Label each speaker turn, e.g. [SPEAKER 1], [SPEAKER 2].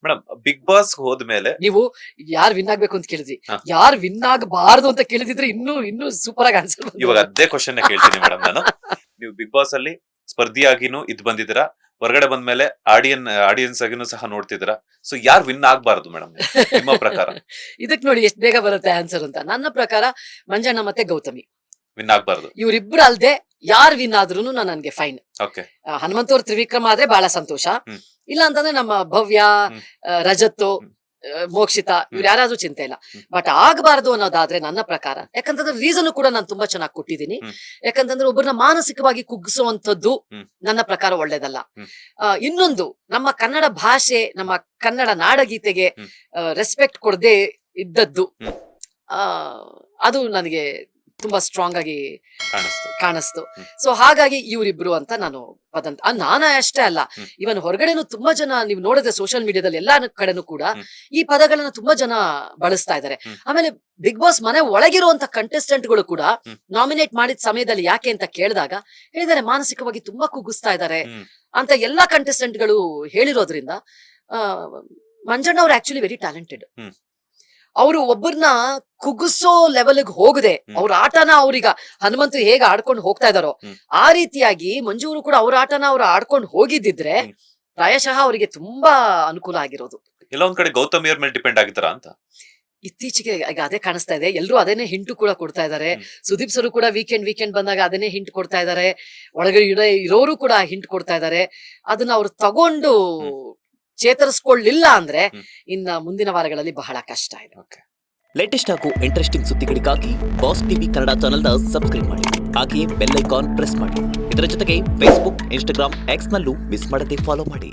[SPEAKER 1] Madam big boss ಹೋದ್ಮೇಲೆ
[SPEAKER 2] ನೀವು ಯಾರು ವಿನ್ ಆಗ್ಬೇಕು ಅಂತ ಕೇಳಿದ್ರಿ,
[SPEAKER 1] ಹಾ.
[SPEAKER 2] ಯಾರು ವಿನ್ ಆಗಬಾರ್ದು ಅಂತ ಕೇಳಿದಿದ್ರೆ ಇನ್ನೂ ಸೂಪರ್ ಆಗಿ ಆನ್ಸರ್.
[SPEAKER 1] ಇವಾಗ ಅದೇ ಕ್ವಶನ್ ಕೇಳ್ತೀನಿ ಮೇಡಮ್ ನಾನು. ನೀವು ಬಿಗ್ ಬಾಸ್ ಅಲ್ಲಿ ಸ್ಪರ್ಧಿಯಾಗಿನೂ ಇದ್ ಬಂದಿದ್ದೀರಾ, ಹೊರಗಡೆ ಬಂದ್ಮೇಲೆ ಆಡಿಯನ್ಸ್ ಆಗಿನೂ ಸಹ ನೋಡ್ತಿದ್ದೀರಾ. ಸೊ ಯಾರು ವಿನ್ ಆಗ್ಬಾರ್ದು ಮೇಡಮ್ ನಿಮ್ಮ ಪ್ರಕಾರ?
[SPEAKER 2] ಇದಕ್ ನೋಡಿ ಎಷ್ಟು ಬೇಗ ಬರುತ್ತೆ ಆನ್ಸರ್ ಅಂತ. ನನ್ನ ಪ್ರಕಾರ ಮಂಜಣ್ಣ ಮತ್ತೆ ಗೌತಮಿ
[SPEAKER 1] ವಿನ್ ಆಗ್ಬಾರ್ದು.
[SPEAKER 2] ಇವ್ರಿಬ್ರು ಅಲ್ದೆ ಯಾರು ವಿನ್ ಆದ್ರೂ ನನ್ಗೆ ಫೈನ್.
[SPEAKER 1] ಓಕೆ.
[SPEAKER 2] ಹನುಮಂತವ್ರ ತ್ರಿವಿಕ್ರಮ ಆದ್ರೆ ಬಹಳ ಸಂತೋಷ.
[SPEAKER 1] ಹ್ಮ್.
[SPEAKER 2] ಇಲ್ಲ ಅಂತಂದ್ರೆ ನಮ್ಮ ಭವ್ಯ, ರಜತ್ತು, ಮೋಕ್ಷಿತಾ ಇವ್ರು ಯಾರಾದ್ರೂ ಚಿಂತೆ ಇಲ್ಲ. ಬಟ್ ಆಗ್ಬಾರ್ದು ಅನ್ನೋದಾದ್ರೆ ನನ್ನ ಪ್ರಕಾರ, ಯಾಕಂತಂದ್ರೆ ರೀಸನ್ ಕೂಡ ನಾನು ತುಂಬಾ ಚೆನ್ನಾಗಿ ಕೊಟ್ಟಿದ್ದೀನಿ. ಯಾಕಂತಂದ್ರೆ ಒಬ್ಬರನ್ನ ಮಾನಸಿಕವಾಗಿ ಕುಗ್ಗಿಸುವಂತದ್ದು ನನ್ನ ಪ್ರಕಾರ ಒಳ್ಳೇದಲ್ಲ. ಇನ್ನೊಂದು, ನಮ್ಮ ಕನ್ನಡ ಭಾಷೆ, ನಮ್ಮ ಕನ್ನಡ ನಾಡಗೀತೆಗೆ ರೆಸ್ಪೆಕ್ಟ್ ಕೊಡದೆ ಇದ್ದದ್ದು, ಅದು ನನಗೆ ತುಂಬಾ ಸ್ಟ್ರಾಂಗ್ ಆಗಿ ಕಾಣಿಸ್ತು. ಸೊ ಹಾಗಾಗಿ ಇವರಿಬ್ರು ಅಂತ ನಾನು ನಾನು ಅಷ್ಟೇ ಅಲ್ಲ, ಇವನ್ ಹೊರಗಡೆನು ತುಂಬಾ ಜನ ನೀವು ನೋಡಿದ್ರೆ ಸೋಷಿಯಲ್ ಮೀಡಿಯಾದಲ್ಲಿ ಎಲ್ಲಾ ಕಡೆನೂ ಕೂಡ ಈ ಪದಗಳನ್ನ ತುಂಬಾ ಜನ ಬಳಸ್ತಾ ಇದ್ದಾರೆ. ಆಮೇಲೆ ಬಿಗ್ ಬಾಸ್ ಮನೆ ಒಳಗಿರುವಂತ ಕಂಟೆಸ್ಟೆಂಟ್ ಗಳು ಕೂಡ ನಾಮಿನೇಟ್ ಮಾಡಿದ ಸಮಯದಲ್ಲಿ ಯಾಕೆ ಅಂತ ಕೇಳಿದಾಗ ಹೇಳಿದ್ದಾರೆ, ಮಾನಸಿಕವಾಗಿ ತುಂಬಾ ಕುಗ್ಗಿಸ್ತಾ ಇದ್ದಾರೆ ಅಂತ ಎಲ್ಲಾ ಕಂಟೆಸ್ಟೆಂಟ್ ಗಳು ಹೇಳಿರೋದ್ರಿಂದ ಮಂಜಣ್ಣ ಅವ್ರು ಆಕ್ಚುಲಿ ವೆರಿ ಟ್ಯಾಲೆಂಟೆಡ್. ಅವರು ಒಬ್ಬರನ್ನ ಕುಗ್ಗಿಸೋ ಲೆವೆಲ್ಗೆ ಹೋಗದೆ ಅವ್ರ ಆಟನ ಅವ್ರೀಗ ಹನುಮಂತು ಹೇಗೆ ಆಡ್ಕೊಂಡು ಹೋಗ್ತಾ ಇದಾರೋ ಆ ರೀತಿಯಾಗಿ ಮಂಜೂರು ಕೂಡ ಅವ್ರ ಆಟನ ಅವ್ರು ಆಡ್ಕೊಂಡು ಹೋಗಿದ್ದಿದ್ರೆ ಪ್ರಾಯಶಃ ಅವರಿಗೆ ತುಂಬಾ ಅನುಕೂಲ ಆಗಿರೋದು.
[SPEAKER 1] ಎಲ್ಲ ಒಂದ್ ಕಡೆ ಗೌತಮಿಯರ್ ಮೇಲೆ ಡಿಪೆಂಡ್ ಆಗಿದ್ದಾರಾ ಅಂತ
[SPEAKER 2] ಇತ್ತೀಚೆಗೆ ಈಗ ಅದೇ ಕಾಣಿಸ್ತಾ ಇದೆ. ಎಲ್ಲರೂ ಅದೇನೆ ಹಿಂಟು ಕೂಡ ಕೊಡ್ತಾ ಇದಾರೆ. ಸುದೀಪ್ ಸರು ಕೂಡ ವೀಕೆಂಡ್ ಬಂದಾಗ ಅದನ್ನೇ ಹಿಂಟ್ ಕೊಡ್ತಾ ಇದಾರೆ. ಒಳಗಡೆ ಇರೋರು ಕೂಡ ಹಿಂಟ್ ಕೊಡ್ತಾ ಇದಾರೆ. ಅದನ್ನ ಅವ್ರು ತಗೊಂಡು ಚೇತರಿಸ್ಕೊಳ್ಳಿಲ್ಲ ಅಂದ್ರೆ ಇನ್ನ ಮುಂದಿನ ವಾರಗಳಲ್ಲಿ ಬಹಳ ಕಷ್ಟ ಇದೆ.
[SPEAKER 3] ಲೇಟೆಸ್ಟ್ ಹಾಗೂ ಇಂಟ್ರೆಸ್ಟಿಂಗ್ ಸುದ್ದಿಗಳಿಗಾಗಿ ಬಾಸ್ ಟಿವಿ ಕನ್ನಡ ಚಾನೆಲ್ನ ಸಬ್ಸ್ಕ್ರೈಬ್ ಮಾಡಿ. ಹಾಗೆಯೇ ಬೆಲ್ ಐಕಾನ್ ಪ್ರೆಸ್ ಮಾಡಿ. ಇದರ ಜೊತೆಗೆ ಫೇಸ್ಬುಕ್, ಇನ್ಸ್ಟಾಗ್ರಾಮ್, ಎಕ್ಸ್ ನಲ್ಲೂ ಮಿಸ್ ಮಾಡದೆ ಫಾಲೋ ಮಾಡಿ.